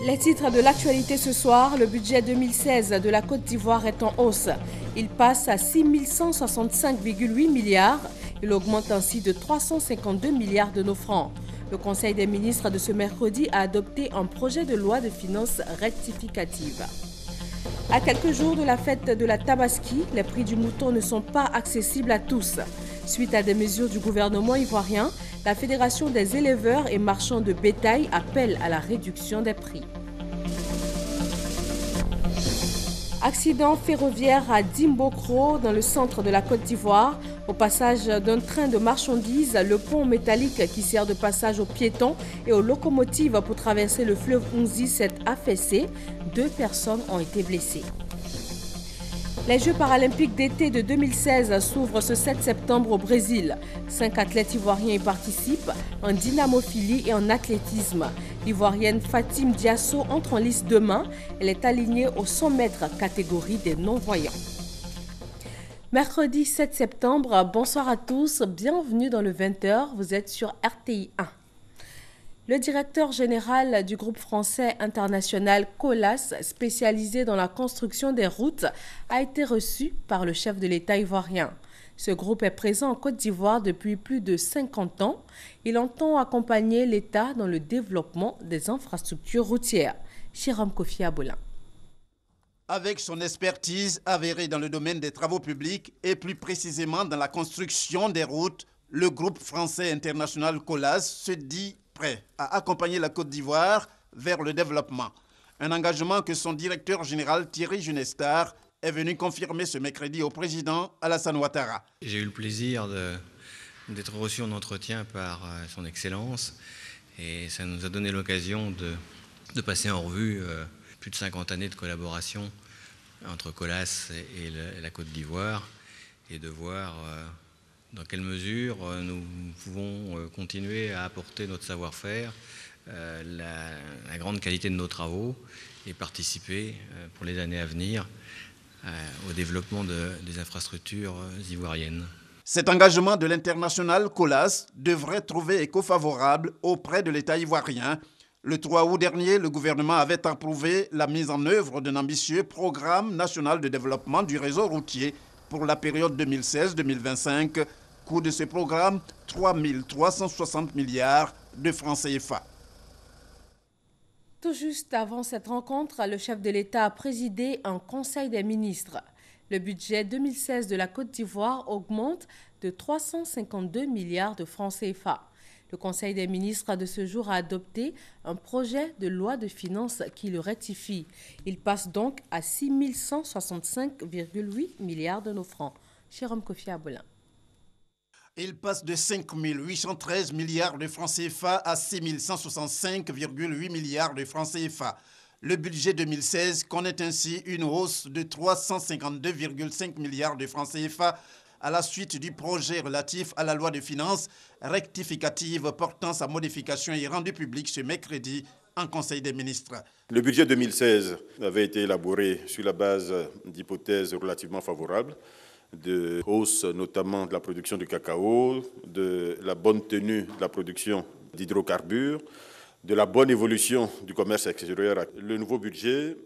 Les titres de l'actualité ce soir, le budget 2016 de la Côte d'Ivoire est en hausse. Il passe à 6 165,8 milliards. Il augmente ainsi de 352 milliards de nos francs. Le Conseil des ministres de ce mercredi a adopté un projet de loi de finances rectificative. À quelques jours de la fête de la Tabaski, les prix du mouton ne sont pas accessibles à tous. Suite à des mesures du gouvernement ivoirien, la Fédération des éleveurs et marchands de bétail appelle à la réduction des prix. Accident ferroviaire à Dimbokro, dans le centre de la Côte d'Ivoire. Au passage d'un train de marchandises, le pont métallique qui sert de passage aux piétons et aux locomotives pour traverser le fleuve Unzi s'est affaissé. 2 personnes ont été blessées. Les Jeux paralympiques d'été de 2016 s'ouvrent ce 7 septembre au Brésil. 5 athlètes ivoiriens y participent, en dynamophilie et en athlétisme. L'Ivoirienne Fatim Diasso entre en lice demain. Elle est alignée aux 100 mètres catégorie des non-voyants. Mercredi 7 septembre, bonsoir à tous, bienvenue dans le 20h, vous êtes sur RTI 1. Le directeur général du groupe français international Colas, spécialisé dans la construction des routes, a été reçu par le chef de l'État ivoirien. Ce groupe est présent en Côte d'Ivoire depuis plus de 50 ans. Il entend accompagner l'État dans le développement des infrastructures routières. Chiram Kofi Abolin. Avec son expertise avérée dans le domaine des travaux publics et plus précisément dans la construction des routes, le groupe français international Colas se dit prêt à accompagner la Côte d'Ivoire vers le développement. Un engagement que son directeur général Thierry Junestar est venu confirmer ce mercredi au président Alassane Ouattara. J'ai eu le plaisir d'être reçu en entretien par son Excellence et ça nous a donné l'occasion de passer en revue plus de 50 années de collaboration entre Colas et la Côte d'Ivoire et de voir dans quelle mesure nous pouvons continuer à apporter notre savoir-faire, la grande qualité de nos travaux et participer pour les années à venir au développement des infrastructures ivoiriennes. Cet engagement de l'international Colas devrait trouver écho favorable auprès de l'État ivoirien. Le 3 août dernier, le gouvernement avait approuvé la mise en œuvre d'un ambitieux programme national de développement du réseau routier pour la période 2016-2025. Coût de ce programme, 3 360 milliards de francs CFA. Tout juste avant cette rencontre, le chef de l'État a présidé un conseil des ministres. Le budget 2016 de la Côte d'Ivoire augmente de 352 milliards de francs CFA. Le Conseil des ministres de ce jour a adopté un projet de loi de finances qui le rectifie. Il passe donc à 6 165,8 milliards de nos francs. Jérôme Kofi Abolin. Il passe de 5 813 milliards de francs CFA à 6 165,8 milliards de francs CFA. Le budget 2016 connaît ainsi une hausse de 352,5 milliards de francs CFA à la suite du projet relatif à la loi de finances rectificative portant sa modification et rendu public ce mercredi en Conseil des ministres. Le budget 2016 avait été élaboré sur la base d'hypothèses relativement favorables, de hausse notamment de la production de cacao, de la bonne tenue de la production d'hydrocarbures, de la bonne évolution du commerce extérieur. Le nouveau budget,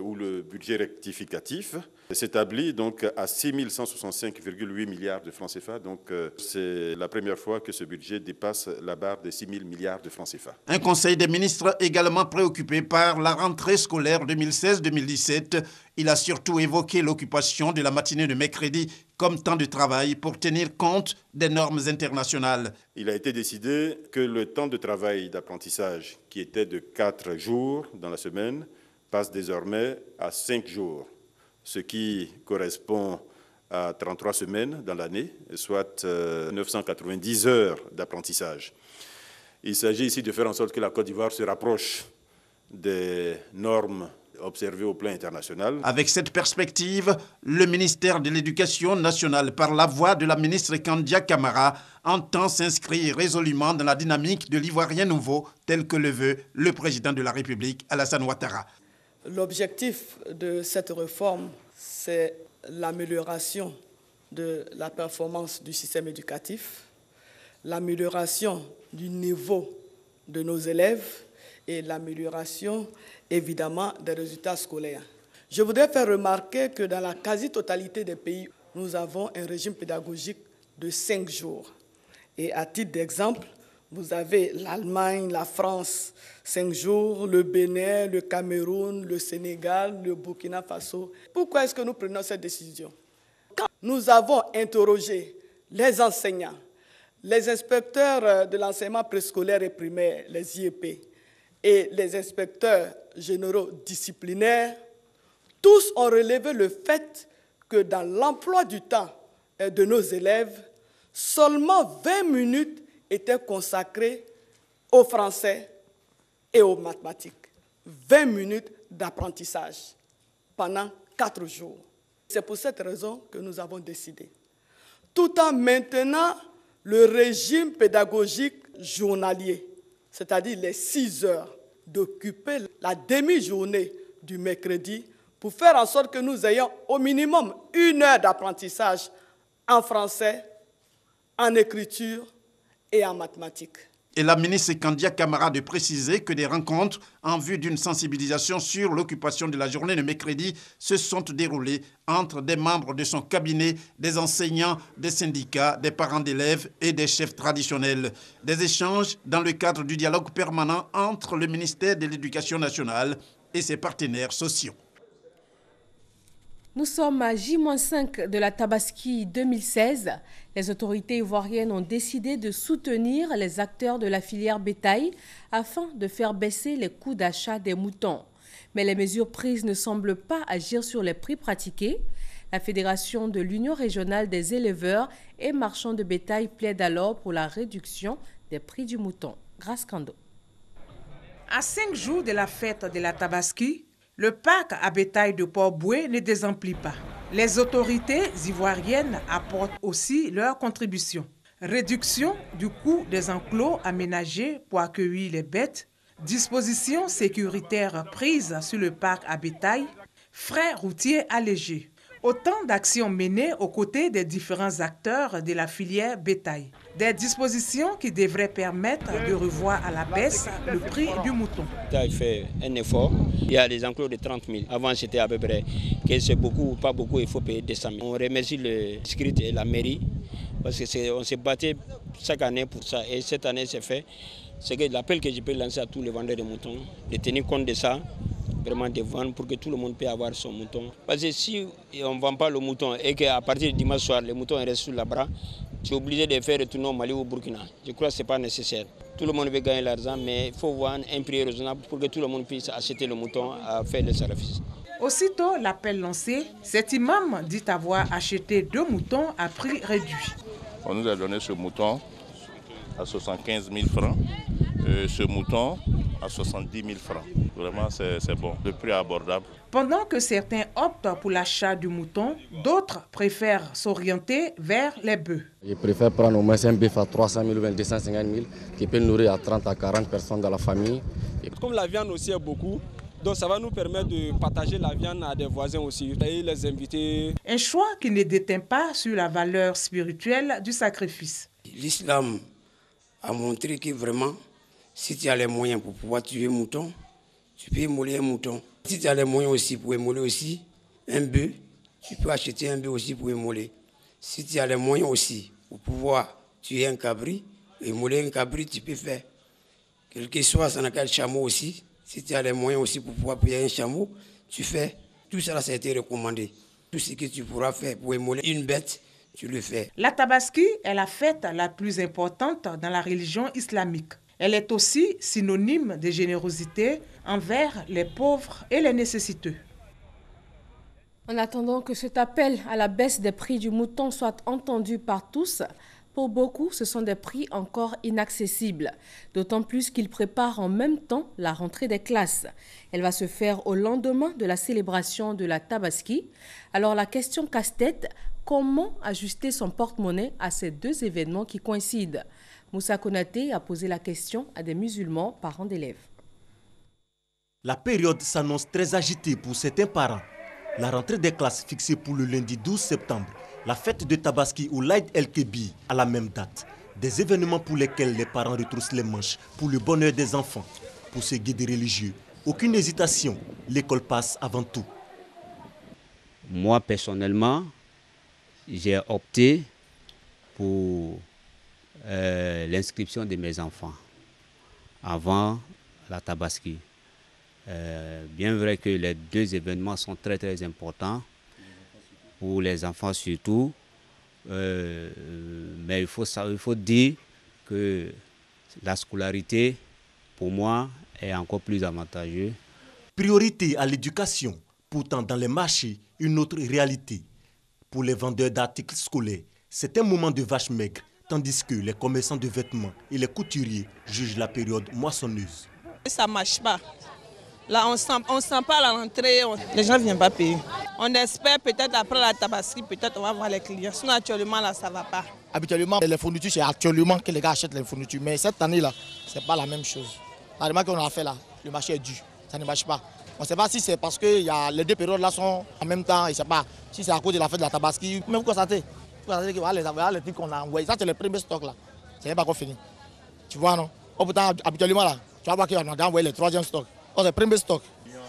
ou le budget rectificatif, s'établit donc à 6 165,8 milliards de francs CFA. Donc c'est la première fois que ce budget dépasse la barre des 6 000 milliards de francs CFA. Un conseil des ministres également préoccupé par la rentrée scolaire 2016-2017. Il a surtout évoqué l'occupation de la matinée de mercredi comme temps de travail pour tenir compte des normes internationales. Il a été décidé que le temps de travail d'apprentissage, qui était de 4 jours dans la semaine, passe désormais à 5 jours, ce qui correspond à 33 semaines dans l'année, soit 990 heures d'apprentissage. Il s'agit ici de faire en sorte que la Côte d'Ivoire se rapproche des normes observées au plan international. Avec cette perspective, le ministère de l'Éducation nationale, par la voix de la ministre Kandia Camara, entend s'inscrire résolument dans la dynamique de l'Ivoirien nouveau, tel que le veut le président de la République, Alassane Ouattara. L'objectif de cette réforme, c'est l'amélioration de la performance du système éducatif, l'amélioration du niveau de nos élèves et l'amélioration, évidemment, des résultats scolaires. Je voudrais faire remarquer que dans la quasi-totalité des pays, nous avons un régime pédagogique de 5 jours. Et à titre d'exemple, vous avez l'Allemagne, la France, 5 jours, le Bénin, le Cameroun, le Sénégal, le Burkina Faso. Pourquoi est-ce que nous prenons cette décision? Quand nous avons interrogé les enseignants, les inspecteurs de l'enseignement préscolaire et primaire, les IEP, et les inspecteurs généraux disciplinaires, tous ont relevé le fait que dans l'emploi du temps de nos élèves, seulement 20 minutes étaient consacrées au français et aux mathématiques. 20 minutes d'apprentissage pendant 4 jours. C'est pour cette raison que nous avons décidé, tout en maintenant le régime pédagogique journalier, c'est-à-dire les 6 heures, d'occuper la demi-journée du mercredi pour faire en sorte que nous ayons au minimum 1 heure d'apprentissage en français, en écriture et en mathématiques. Et la ministre Kandia Camara de préciser que des rencontres en vue d'une sensibilisation sur l'occupation de la journée de mercredi se sont déroulées entre des membres de son cabinet, des enseignants, des syndicats, des parents d'élèves et des chefs traditionnels. Des échanges dans le cadre du dialogue permanent entre le ministère de l'Éducation nationale et ses partenaires sociaux. Nous sommes à J-5 de la Tabaski 2016. Les autorités ivoiriennes ont décidé de soutenir les acteurs de la filière bétail afin de faire baisser les coûts d'achat des moutons. Mais les mesures prises ne semblent pas agir sur les prix pratiqués. La Fédération de l'Union régionale des éleveurs et marchands de bétail plaide alors pour la réduction des prix du mouton. Grâce Kando. À 5 jours de la fête de la Tabaski, le parc à bétail de Port-Boué ne désemplit pas. Les autorités ivoiriennes apportent aussi leur contribution. Réduction du coût des enclos aménagés pour accueillir les bêtes, dispositions sécuritaires prises sur le parc à bétail, frais routiers allégés. Autant d'actions menées aux côtés des différents acteurs de la filière bétail. Des dispositions qui devraient permettre de revoir à la baisse le prix du mouton. Il fait un effort. Il y a des enclos de 30 000. Avant, c'était à peu près que c'est beaucoup ou pas beaucoup, il faut payer 200 000. On remercie le script et la mairie parce qu'on s'est battu chaque année pour ça. Et cette année, c'est fait. C'est l'appel que je peux lancer à tous les vendeurs de moutons, de tenir compte de ça. Vraiment de vendre pour que tout le monde puisse avoir son mouton. Parce que si on ne vend pas le mouton et qu'à partir du dimanche soir, le mouton reste sur la bras, tu es obligé de faire retourner au Mali ou au Burkina. Je crois que ce n'est pas nécessaire. Tout le monde veut gagner l'argent, mais il faut voir un prix raisonnable pour que tout le monde puisse acheter le mouton à faire le service. Aussitôt l'appel lancé, cet imam dit avoir acheté 2 moutons à prix réduit. On nous a donné ce mouton à 75 000 francs. Ce mouton à 70 000 francs. Vraiment, c'est bon. Le prix est abordable. Pendant que certains optent pour l'achat du mouton, d'autres préfèrent s'orienter vers les bœufs. Je préfère prendre au moins un bœuf à 300 000 ou 250 000 qui peut nourrir à 30 à 40 personnes dans la famille. Comme la viande aussi est beaucoup, donc ça va nous permettre de partager la viande à des voisins aussi, et les inviter. Un choix qui ne déteint pas sur la valeur spirituelle du sacrifice. L'islam a montré que vraiment, si tu as les moyens pour pouvoir tuer un mouton, tu peux immoler un mouton. Si tu as les moyens aussi pour immoler aussi un bœuf, tu peux acheter un bœuf aussi pour immoler. Si tu as les moyens aussi pour pouvoir tuer un cabri, immoler un cabri, tu peux faire. Quel que soit, ça n'a qu'un chameau aussi. Si tu as les moyens aussi pour pouvoir payer un chameau, tu fais. Tout ça, ça a été recommandé. Tout ce que tu pourras faire pour immoler une bête, tu le fais. La Tabaski est la fête la plus importante dans la religion islamique. Elle est aussi synonyme de générosité envers les pauvres et les nécessiteux. En attendant que cet appel à la baisse des prix du mouton soit entendu par tous, pour beaucoup, ce sont des prix encore inaccessibles, d'autant plus qu'ils préparent en même temps la rentrée des classes. Elle va se faire au lendemain de la célébration de la Tabaski. Alors la question casse-tête, comment ajuster son porte-monnaie à ces 2 événements qui coïncident? Moussa Konaté a posé la question à des musulmans parents d'élèves. La période s'annonce très agitée pour certains parents. La rentrée des classes fixée pour le lundi 12 septembre, la fête de Tabaski ou l'Aïd El-Kébi à la même date. Des événements pour lesquels les parents retroussent les manches pour le bonheur des enfants. Pour ce guide religieux, aucune hésitation, l'école passe avant tout. Moi, personnellement, j'ai opté pour l'inscription de mes enfants avant la Tabaski. Bien vrai que les deux événements sont très très importants, pour les enfants surtout, mais il faut dire que la scolarité, pour moi, est encore plus avantageuse. Priorité à l'éducation, pourtant dans les marchés, une autre réalité. Pour les vendeurs d'articles scolaires, c'est un moment de vache maigre, tandis que les commerçants de vêtements et les couturiers jugent la période moissonneuse. Ça ne marche pas. Là, on sent pas la rentrée, les gens ne viennent pas payer. On espère peut-être après la Tabaski, peut-être on va voir les clients. Sinon, actuellement, là, ça ne va pas. Habituellement, les fournitures, c'est actuellement que les gars achètent les fournitures. Mais cette année-là, ce n'est pas la même chose. La remarque qu'on a fait là, le marché est dû. Ça ne marche pas. On ne sait pas si c'est parce que les deux périodes là sont en même temps. Je ne sais pas si c'est à cause de la fête de la Tabaski. Même vous constatez que les trucs qu'on a envoyés, ça c'est le premier stock là. C'est même pas encore fini. Tu vois, non? Pourtant, habituellement là, tu vas voir qu'on a envoyé le troisième stock. C'est le premier stock.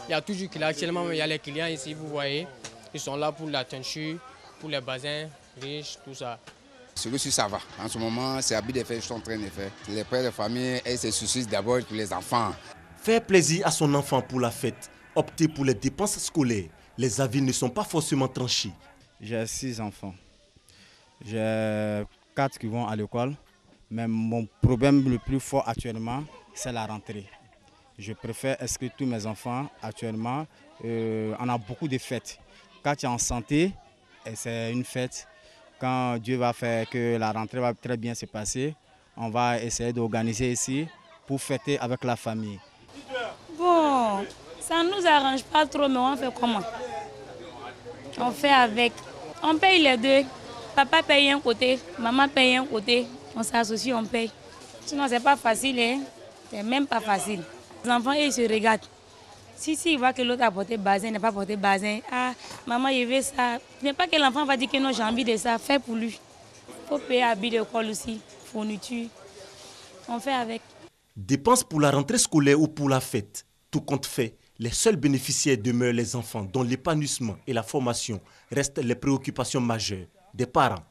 Il y a toujours clients. Actuellement, il y a les clients ici, vous voyez. Ils sont là pour la teinture, pour les bassins riches, tout ça. Celui-ci, ça va. En ce moment, c'est habits de faire, je suis en train de faire. Les pères de famille, elles se soucient d'abord pour les enfants. Faire plaisir à son enfant pour la fête, opter pour les dépenses scolaires, les avis ne sont pas forcément tranchés. J'ai 6 enfants. J'ai 4 qui vont à l'école. Mais mon problème le plus fort actuellement, c'est la rentrée. Je préfère inscrire tous mes enfants actuellement. On a beaucoup de fêtes. Quand tu es en santé, c'est une fête. Quand Dieu va faire que la rentrée va très bien se passer, on va essayer d'organiser ici pour fêter avec la famille. Bon, ça ne nous arrange pas trop, mais on fait comment? On fait avec. On paye les deux. Papa paye un côté, maman paye un côté. On s'associe, on paye. Sinon, c'est pas facile, hein? C'est même pas facile. Les enfants, ils se regardent. Si ils voient que l'autre a porté basin, n'a pas porté basin, ah, maman, il veut ça. Ce n'est pas que l'enfant va dire que non, j'ai envie de ça, fais pour lui. Il faut payer habits d'école aussi, fourniture. On fait avec. Dépenses pour la rentrée scolaire ou pour la fête, tout compte fait, les seuls bénéficiaires demeurent les enfants dont l'épanouissement et la formation restent les préoccupations majeures des parents.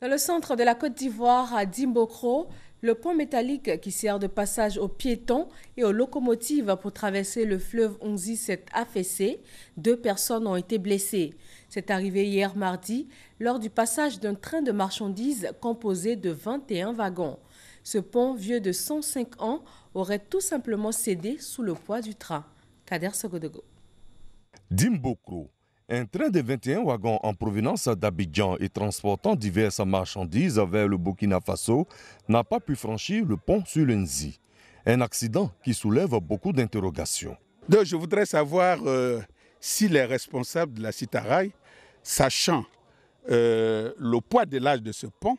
Dans le centre de la Côte d'Ivoire, à Dimbokro, le pont métallique qui sert de passage aux piétons et aux locomotives pour traverser le fleuve Onzi s'est affaissé. 2 personnes ont été blessées. C'est arrivé hier mardi lors du passage d'un train de marchandises composé de 21 wagons. Ce pont, vieux de 105 ans, aurait tout simplement cédé sous le poids du train. Kader Sogodogo. Dimbokro, un train de 21 wagons en provenance d'Abidjan et transportant diverses marchandises vers le Burkina Faso, n'a pas pu franchir le pont sur l'Enzi. Un accident qui soulève beaucoup d'interrogations. Donc je voudrais savoir si les responsables de la Citaraï, sachant le poids de l'âge de ce pont,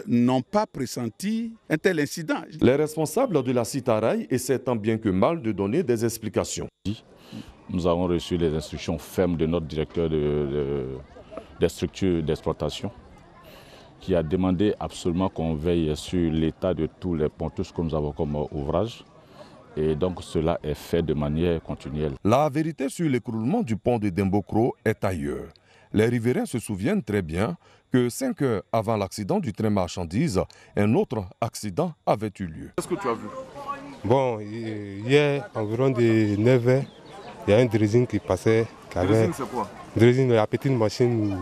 n'ont pas pressenti un tel incident. Les responsables de la Citaraï essaient tant bien que mal de donner des explications. Nous avons reçu les instructions fermes de notre directeur des structures d'exploitation qui a demandé absolument qu'on veille sur l'état de tous les ponts, tout ce que nous avons comme ouvrage. Et donc cela est fait de manière continuelle. La vérité sur l'écroulement du pont de Dimbokro est ailleurs. Les riverains se souviennent très bien que 5 heures avant l'accident du train marchandise, un autre accident avait eu lieu. Qu'est-ce que tu as vu? Bon, hier, environ de 9 heures, il y a un dressing qui passait. Dressing, c'est quoi? Dressing, la petite machine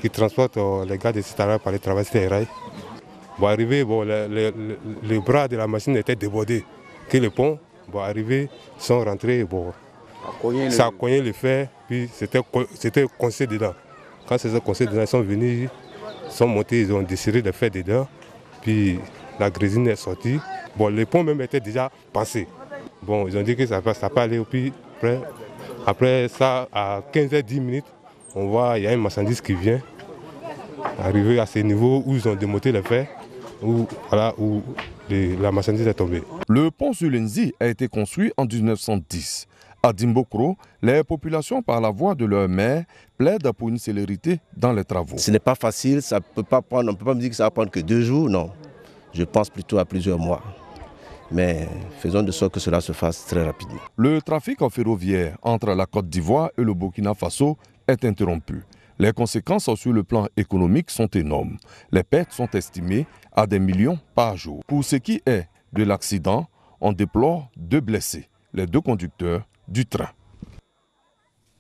qui transporte les gars de Citara par les traverser les rails. Bon, arrivé, bon, les bras de la machine étaient débordés. Que le pont, bon, arrivé, sont rentrés, bon, ça a cogné le fer, puis c'était coincé dedans. Quand c'était coincé dedans, ils sont venus, ils sont montés, ils ont desserré le fer dedans, puis la grésine est sortie. Bon, le pont même était déjà passé. Bon, ils ont dit que ça ne peut pas aller, puis après ça, à 15h10, on voit il y a une marchandise qui vient, arriver à ce niveau où ils ont démonté le fer, où la marchandise est tombée. Le pont sur l'Enzi a été construit en 1910. À Dimbokro, les populations, par la voix de leur maire, plaident pour une célérité dans les travaux. Ce n'est pas facile, ça peut pas prendre, on ne peut pas me dire que ça va prendre que 2 jours, non. Je pense plutôt à plusieurs mois. Mais faisons de sorte que cela se fasse très rapidement. Le trafic ferroviaire entre la Côte d'Ivoire et le Burkina Faso est interrompu. Les conséquences sur le plan économique sont énormes. Les pertes sont estimées à des millions par jour. Pour ce qui est de l'accident, on déplore 2 blessés, les 2 conducteurs du train.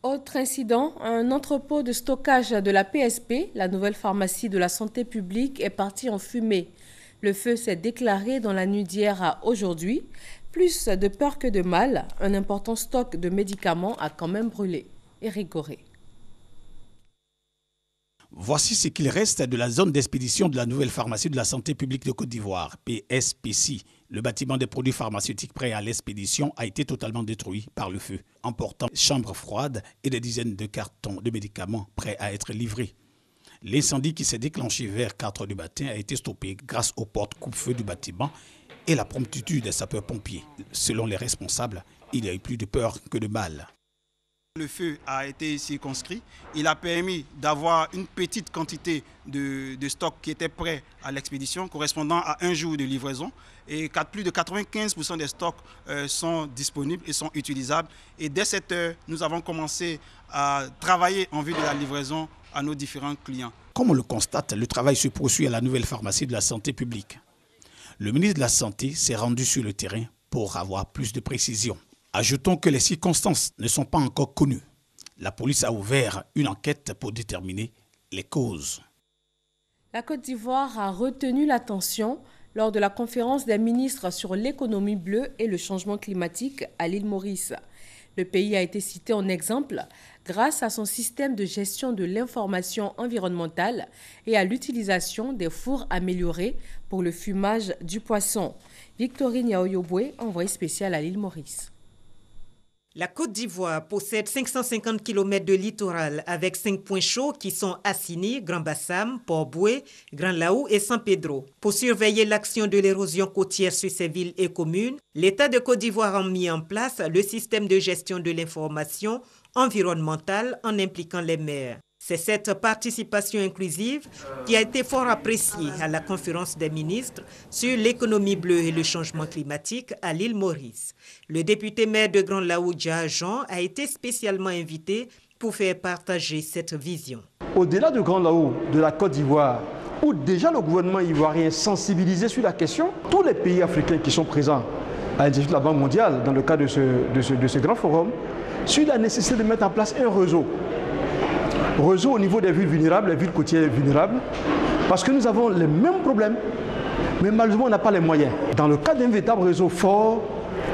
Autre incident, un entrepôt de stockage de la PSP, la nouvelle pharmacie de la santé publique, est parti en fumée. Le feu s'est déclaré dans la nuit d'hier à aujourd'hui. Plus de peur que de mal, un important stock de médicaments a quand même brûlé. Éric Goré. Voici ce qu'il reste de la zone d'expédition de la nouvelle pharmacie de la santé publique de Côte d'Ivoire, PSPC. Le bâtiment des produits pharmaceutiques prêts à l'expédition a été totalement détruit par le feu, emportant chambres froides et des dizaines de cartons de médicaments prêts à être livrés. L'incendie qui s'est déclenché vers 4 h du matin a été stoppé grâce aux portes coupe-feu du bâtiment et la promptitude des sapeurs-pompiers. Selon les responsables, il y a eu plus de peur que de mal. Le feu a été circonscrit. Il a permis d'avoir une petite quantité de stock qui était prêt à l'expédition, correspondant à 1 jour de livraison. Et plus de 95% des stocks sont disponibles et sont utilisables. Et dès cette heure, nous avons commencé à travailler en vue de la livraison à nos différents clients. Comme on le constate, le travail se poursuit à la nouvelle pharmacie de la santé publique. Le ministre de la Santé s'est rendu sur le terrain pour avoir plus de précisions. Ajoutons que les circonstances ne sont pas encore connues. La police a ouvert une enquête pour déterminer les causes. La Côte d'Ivoire a retenu l'attention lors de la conférence des ministres sur l'économie bleue et le changement climatique à l'île Maurice. Le pays a été cité en exemple grâce à son système de gestion de l'information environnementale et à l'utilisation des fours améliorés pour le fumage du poisson. Victorine Yaoyobwe, envoyée spéciale à l'île Maurice. La Côte d'Ivoire possède 550 km de littoral avec 5 points chauds qui sont Assini, Grand-Bassam, Port-Boué, Grand-Laou et San Pedro. Pour surveiller l'action de l'érosion côtière sur ces villes et communes, l'État de Côte d'Ivoire a mis en place le système de gestion de l'information environnementale en impliquant les maires. C'est cette participation inclusive qui a été fort appréciée à la conférence des ministres sur l'économie bleue et le changement climatique à l'île Maurice. Le député maire de Grand-Laou, Jean, a été spécialement invité pour faire partager cette vision. Au-delà de Grand-Laou, de la Côte d'Ivoire, où déjà le gouvernement ivoirien est sensibilisé sur la question, tous les pays africains qui sont présents à l'Institut de la Banque mondiale dans le cadre de ce grand forum, sur la nécessité de mettre en place un réseau au niveau des villes vulnérables, les villes côtières vulnérables, parce que nous avons les mêmes problèmes, mais malheureusement on n'a pas les moyens. Dans le cas d'un véritable réseau fort,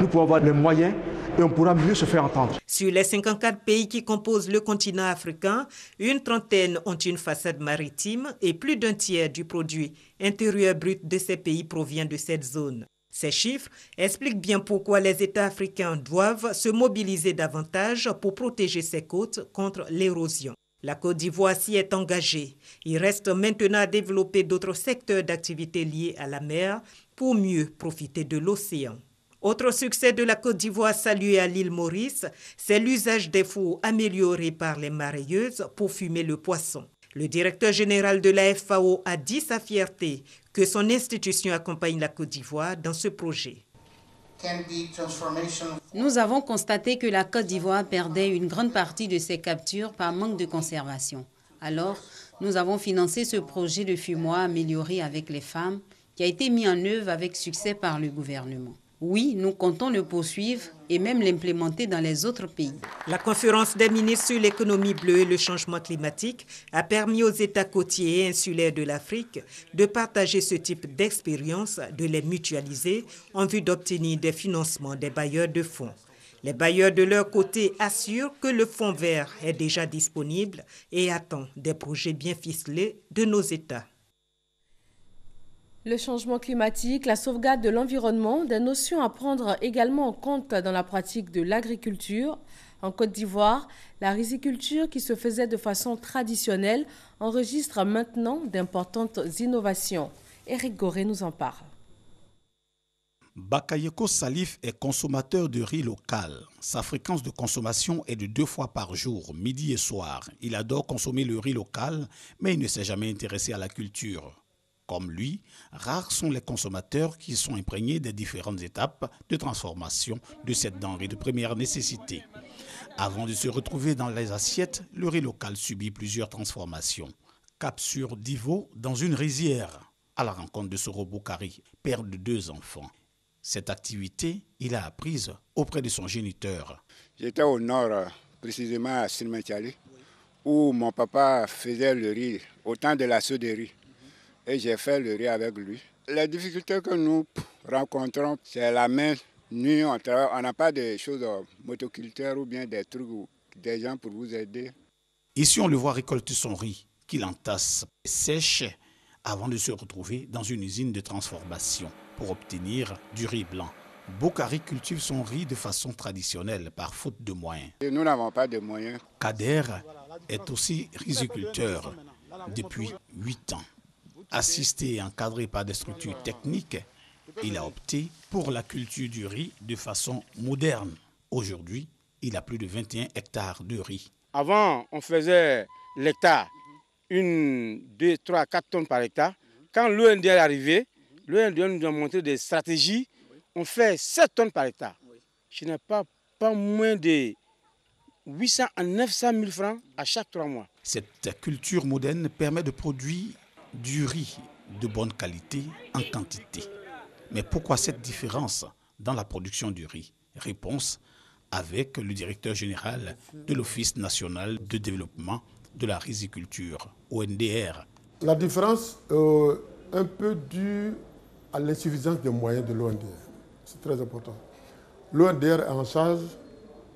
nous pouvons avoir les moyens et on pourra mieux se faire entendre. Sur les 54 pays qui composent le continent africain, une trentaine ont une façade maritime et plus d'un tiers du produit intérieur brut de ces pays provient de cette zone. Ces chiffres expliquent bien pourquoi les États africains doivent se mobiliser davantage pour protéger ces côtes contre l'érosion. La Côte d'Ivoire s'y est engagée. Il reste maintenant à développer d'autres secteurs d'activité liés à la mer pour mieux profiter de l'océan. Autre succès de la Côte d'Ivoire salué à l'île Maurice, c'est l'usage des fours améliorés par les mareyeuses pour fumer le poisson. Le directeur général de la FAO a dit sa fierté que son institution accompagne la Côte d'Ivoire dans ce projet. Nous avons constaté que la Côte d'Ivoire perdait une grande partie de ses captures par manque de conservation. Alors, nous avons financé ce projet de fumoir amélioré avec les femmes qui a été mis en œuvre avec succès par le gouvernement. Oui, nous comptons le poursuivre et même l'implémenter dans les autres pays. La conférence des ministres sur l'économie bleue et le changement climatique a permis aux États côtiers et insulaires de l'Afrique de partager ce type d'expérience, de les mutualiser en vue d'obtenir des financements des bailleurs de fonds. Les bailleurs de leur côté assurent que le fonds vert est déjà disponible et attend des projets bien ficelés de nos États. Le changement climatique, la sauvegarde de l'environnement, des notions à prendre également en compte dans la pratique de l'agriculture. En Côte d'Ivoire, la riziculture qui se faisait de façon traditionnelle enregistre maintenant d'importantes innovations. Éric Goré nous en parle. Bakayoko Salif est consommateur de riz local. Sa fréquence de consommation est de 2 fois par jour, midi et soir. Il adore consommer le riz local, mais il ne s'est jamais intéressé à la culture. Comme lui, rares sont les consommateurs qui sont imprégnés des différentes étapes de transformation de cette denrée de première nécessité. Avant de se retrouver dans les assiettes, le riz local subit plusieurs transformations. Cap sur Divo, dans une rizière, à la rencontre de Soro Boukari, père de 2 enfants. Cette activité, il a apprise auprès de son géniteur. J'étais au nord, précisément à Silmentiali, où mon papa faisait le riz, au temps de la souderie. Et j'ai fait le riz avec lui. Les difficultés que nous rencontrons, c'est la main nue. On n'a pas de choses motoculteurs ou bien des trucs, des gens pour vous aider. Ici, on le voit récolter son riz, qu'il entasse et sèche avant de se retrouver dans une usine de transformation pour obtenir du riz blanc. Boukari cultive son riz de façon traditionnelle par faute de moyens. Et nous n'avons pas de moyens. Kader est aussi riziculteur depuis 8 ans. Assisté et encadré par des structures techniques, il a opté pour la culture du riz de façon moderne. Aujourd'hui, il a plus de 21 hectares de riz. Avant, on faisait l'hectare, 1, 2, 3, 4 tonnes par hectare. Quand l'OND est arrivé, l'OND nous a montré des stratégies. On fait 7 tonnes par hectare. Je n'ai pas moins de 800 à 900 000 francs à chaque 3 mois. Cette culture moderne permet de produire du riz de bonne qualité en quantité. Mais pourquoi cette différence dans la production du riz? Réponse avec le directeur général de l'Office national de développement de la riziculture, ONDR. La différence est un peu due à l'insuffisance des moyens de l'ONDR. C'est très important. L'ONDR est en charge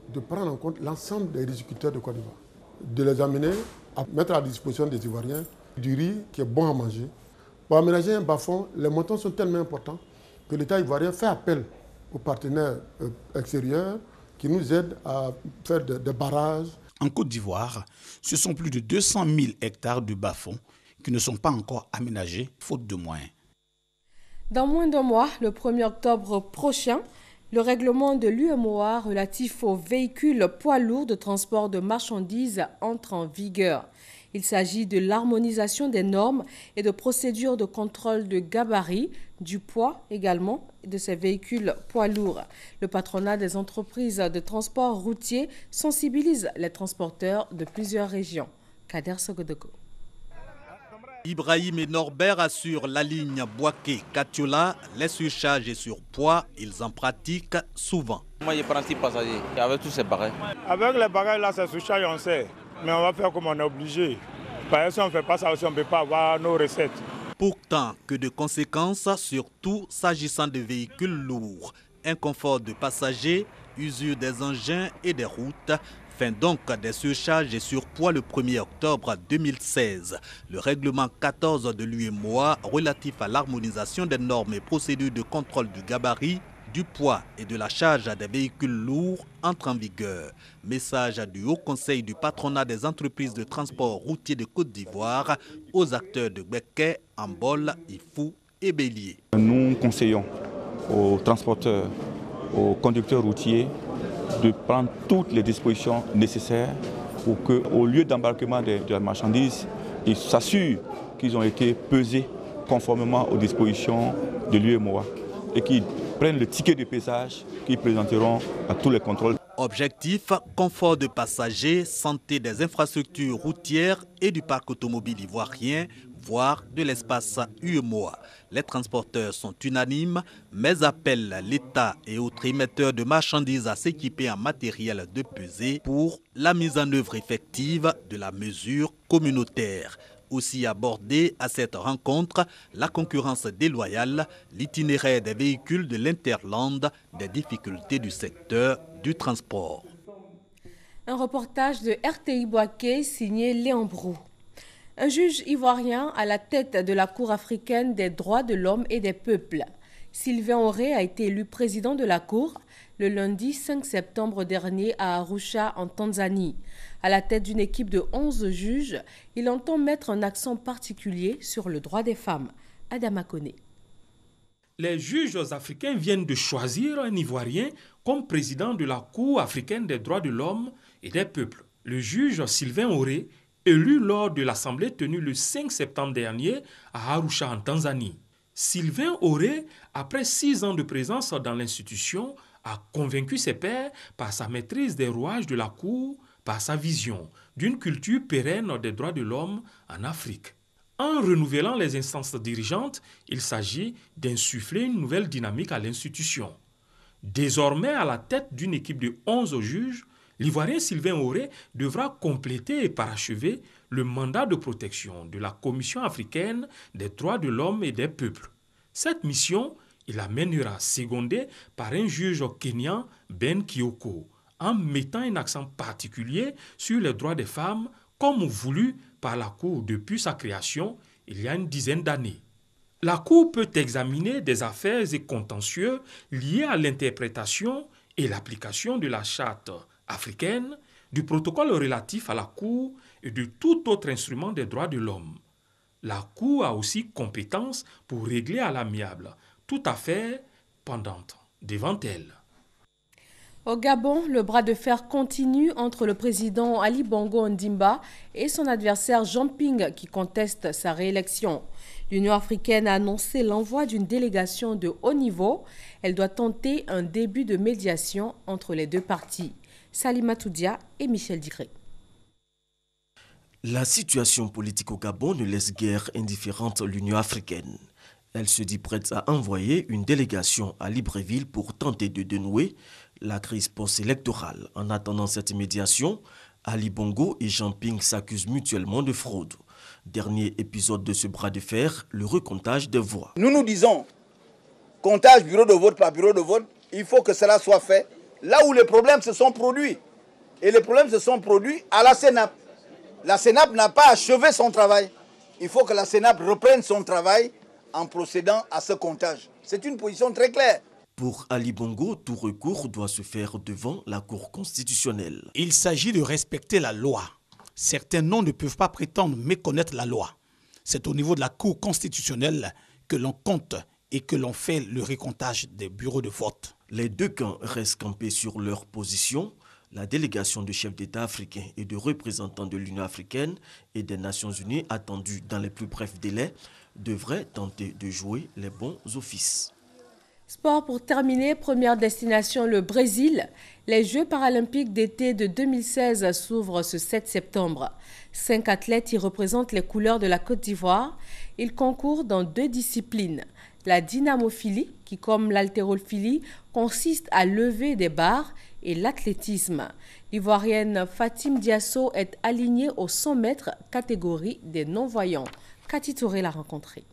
de prendre en compte l'ensemble des riziculteurs de Côte d'Ivoire, de les amener à mettre à disposition des Ivoiriens du riz qui est bon à manger. Pour aménager un bas-fond, les montants sont tellement importants que l'État ivoirien fait appel aux partenaires extérieurs qui nous aident à faire des barrages. En Côte d'Ivoire, ce sont plus de 200 000 hectares de bas-fonds qui ne sont pas encore aménagés faute de moyens. Dans moins d'un mois, le 1er octobre prochain, le règlement de l'UEMOA relatif aux véhicules poids lourds de transport de marchandises entre en vigueur. Il s'agit de l'harmonisation des normes et de procédures de contrôle de gabarit, du poids également de ces véhicules poids lourds. Le patronat des entreprises de transport routier sensibilise les transporteurs de plusieurs régions. Kader Sogodoko. Ibrahim et Norbert assurent la ligne Boaké-Katiola. Les surcharges et surpoids, ils en pratiquent souvent. Moi, j'ai pris 6 passagers avec tous ces bagages. Avec les bagages là, c'est surcharge, on sait. Mais on va faire comme on est obligé. Parce que si on ne fait pas ça aussi, on ne peut pas avoir nos recettes. Pourtant, que de conséquences, surtout s'agissant de véhicules lourds. Inconfort de passagers, usure des engins et des routes. Fin donc des surcharges et surpoids le 1er octobre 2016. Le règlement 14 de l'UEMOA relatif à l'harmonisation des normes et procédures de contrôle du gabarit, du poids et de la charge des véhicules lourds entre en vigueur. Message du Haut Conseil du patronat des entreprises de transport routier de Côte d'Ivoire aux acteurs de Gbeke, Ambol, Ifou et Bélier. Nous conseillons aux transporteurs, aux conducteurs routiers de prendre toutes les dispositions nécessaires pour qu'au lieu d'embarquement de la marchandise, ils s'assurent qu'ils ont été pesés conformément aux dispositions de l'UEMOA et qu'ils prennent le ticket de pesage qu'ils présenteront à tous les contrôles. Objectif, confort de passagers, santé des infrastructures routières et du parc automobile ivoirien, voire de l'espace UEMOA. Les transporteurs sont unanimes, mais appellent l'État et autres émetteurs de marchandises à s'équiper en matériel de pesée pour la mise en œuvre effective de la mesure communautaire. Aussi abordé à cette rencontre, la concurrence déloyale, l'itinéraire des véhicules de l'Interland, des difficultés du secteur du transport. Un reportage de RTI Boaké signé Léon Brou. Un juge ivoirien à la tête de la Cour africaine des droits de l'homme et des peuples. Sylvain Auré a été élu président de la Cour le lundi 5 septembre dernier à Arusha en Tanzanie. À la tête d'une équipe de 11 juges, il entend mettre un accent particulier sur le droit des femmes. Adama Koné. Les juges africains viennent de choisir un Ivoirien comme président de la Cour africaine des droits de l'homme et des peuples. Le juge Sylvain Oré, élu lors de l'assemblée tenue le 5 septembre dernier à Arusha en Tanzanie. Sylvain Oré, après 6 ans de présence dans l'institution, a convaincu ses pairs par sa maîtrise des rouages de la Cour, par sa vision d'une culture pérenne des droits de l'homme en Afrique. En renouvelant les instances dirigeantes, il s'agit d'insuffler une nouvelle dynamique à l'institution. Désormais à la tête d'une équipe de 11 juges, l'Ivoirien Sylvain Oré devra compléter et parachever le mandat de protection de la Commission africaine des droits de l'homme et des peuples. Cette mission, il la mènera secondée par un juge kényan, Ben Kioko, en mettant un accent particulier sur les droits des femmes, comme voulu par la Cour depuis sa création il y a une dizaine d'années. La Cour peut examiner des affaires et contentieux liés à l'interprétation et l'application de la Charte africaine, du protocole relatif à la Cour et de tout autre instrument des droits de l'homme. La Cour a aussi compétence pour régler à l'amiable toute affaire pendante devant elle. Au Gabon, le bras de fer continue entre le président Ali Bongo Ondimba et son adversaire Jean Ping qui conteste sa réélection. L'Union africaine a annoncé l'envoi d'une délégation de haut niveau. Elle doit tenter un début de médiation entre les deux parties. Salima Toudia et Michel Digré. La situation politique au Gabon ne laisse guère indifférente l'Union africaine. Elle se dit prête à envoyer une délégation à Libreville pour tenter de dénouer la crise post-électorale. En attendant cette médiation, Ali Bongo et Jean Ping s'accusent mutuellement de fraude. Dernier épisode de ce bras de fer, le recomptage des voix. Nous disons, comptage bureau de vote par bureau de vote, il faut que cela soit fait là où les problèmes se sont produits. Et les problèmes se sont produits à la CENAP. La CENAP n'a pas achevé son travail. Il faut que la CENAP reprenne son travail en procédant à ce comptage. C'est une position très claire. Pour Ali Bongo, tout recours doit se faire devant la Cour constitutionnelle. Il s'agit de respecter la loi. Certains noms ne peuvent pas prétendre méconnaître la loi. C'est au niveau de la Cour constitutionnelle que l'on compte et que l'on fait le recomptage des bureaux de vote. Les deux camps restent campés sur leur position. La délégation de chefs d'État africains et de représentants de l'Union africaine et des Nations unies, attendue dans les plus brefs délais, devrait tenter de jouer les bons offices. Sport pour terminer, première destination le Brésil. Les Jeux paralympiques d'été de 2016 s'ouvrent ce 7 septembre. 5 athlètes y représentent les couleurs de la Côte d'Ivoire. Ils concourent dans 2 disciplines. La dynamophilie, qui comme l'haltérophilie, consiste à lever des barres, et l'athlétisme. L'Ivoirienne Fatim Diasso est alignée au 100 mètres catégorie des non-voyants. Cathy Touré l'a rencontrée.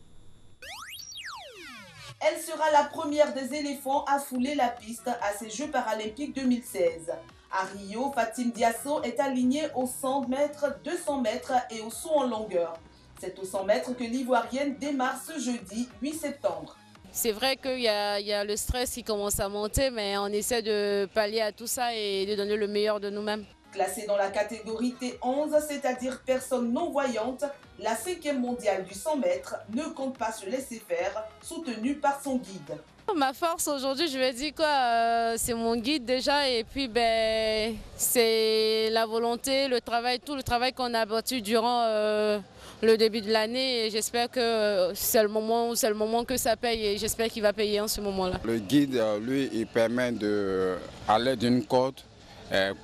Elle sera la première des éléphants à fouler la piste à ces Jeux paralympiques 2016. À Rio, Fatim Diasso est alignée au 100 mètres, 200 mètres et au saut en longueur. C'est au 100 mètres que l'Ivoirienne démarre ce jeudi 8 septembre. C'est vrai qu'il y a le stress qui commence à monter, mais on essaie de pallier à tout ça et de donner le meilleur de nous-mêmes. Classée dans la catégorie T11, c'est-à-dire personne non-voyante, la 5e mondiale du 100 mètres ne compte pas se laisser faire, soutenue par son guide. Ma force aujourd'hui, je vais dire quoi, c'est mon guide déjà et puis c'est la volonté, le travail, tout le travail qu'on a battu durant le début de l'année et j'espère que c'est le moment que ça paye et j'espère qu'il va payer en ce moment-là. Le guide, lui, il permet à l'aide d'une corde,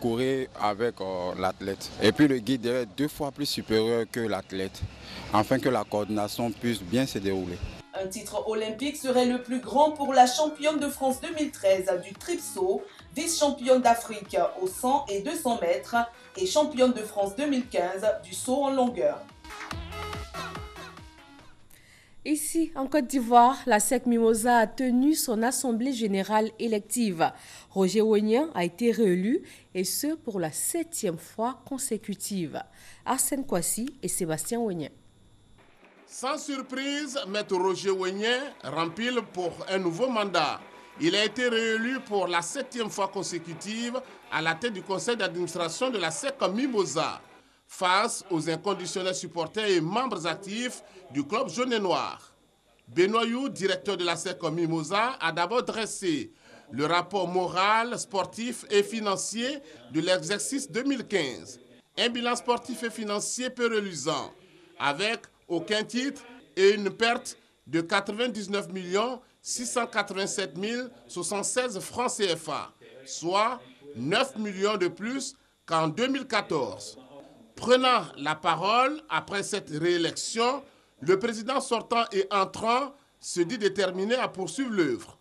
courir avec l'athlète. Et puis le guide est 2 fois plus supérieur que l'athlète, afin que la coordination puisse bien se dérouler. Un titre olympique serait le plus grand pour la championne de France 2013 du tripsaut, vice-championne d'Afrique au 100 et 200 mètres et championne de France 2015 du saut en longueur. Ici, en Côte d'Ivoire, la SEC Mimosa a tenu son assemblée générale élective. Roger Ouenien a été réélu, et ce pour la 7e fois consécutive. Arsène Kouassi et Sébastien Ouenien. Sans surprise, Maître Roger Ouenien rempile pour un nouveau mandat. Il a été réélu pour la 7e fois consécutive à la tête du conseil d'administration de la SEC Mimosa, face aux inconditionnels supporters et membres actifs du club jaune et noir. Benoît You, directeur de la SECOM Mimosa, a d'abord dressé le rapport moral, sportif et financier de l'exercice 2015. Un bilan sportif et financier peu reluisant, avec aucun titre et une perte de 99 687 076 francs CFA, soit 9 millions de plus qu'en 2014. Prenant la parole après cette réélection, le président sortant et entrant se dit déterminé à poursuivre l'œuvre.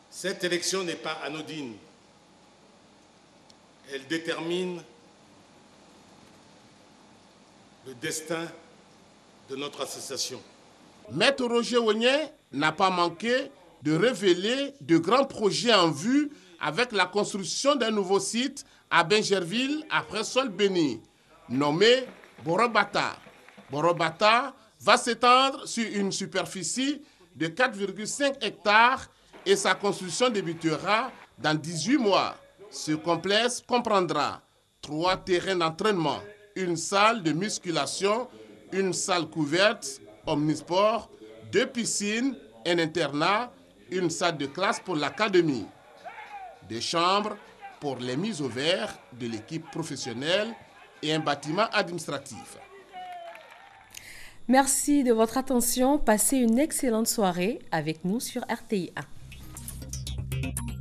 Cette élection n'est pas anodine. Elle détermine le destin de notre association. Maître Roger Wagné n'a pas manqué de révéler de grands projets en vue avec la construction d'un nouveau site à Bingerville, après Sol Béni, nommé Borobata. Borobata va s'étendre sur une superficie de 4,5 hectares et sa construction débutera dans 18 mois. Ce complexe comprendra 3 terrains d'entraînement, une salle de musculation, une salle couverte, omnisport, 2 piscines, un internat, une salle de classe pour l'académie, des chambres pour les mises au vert de l'équipe professionnelle et un bâtiment administratif. Merci de votre attention. Passez une excellente soirée avec nous sur RTI 1.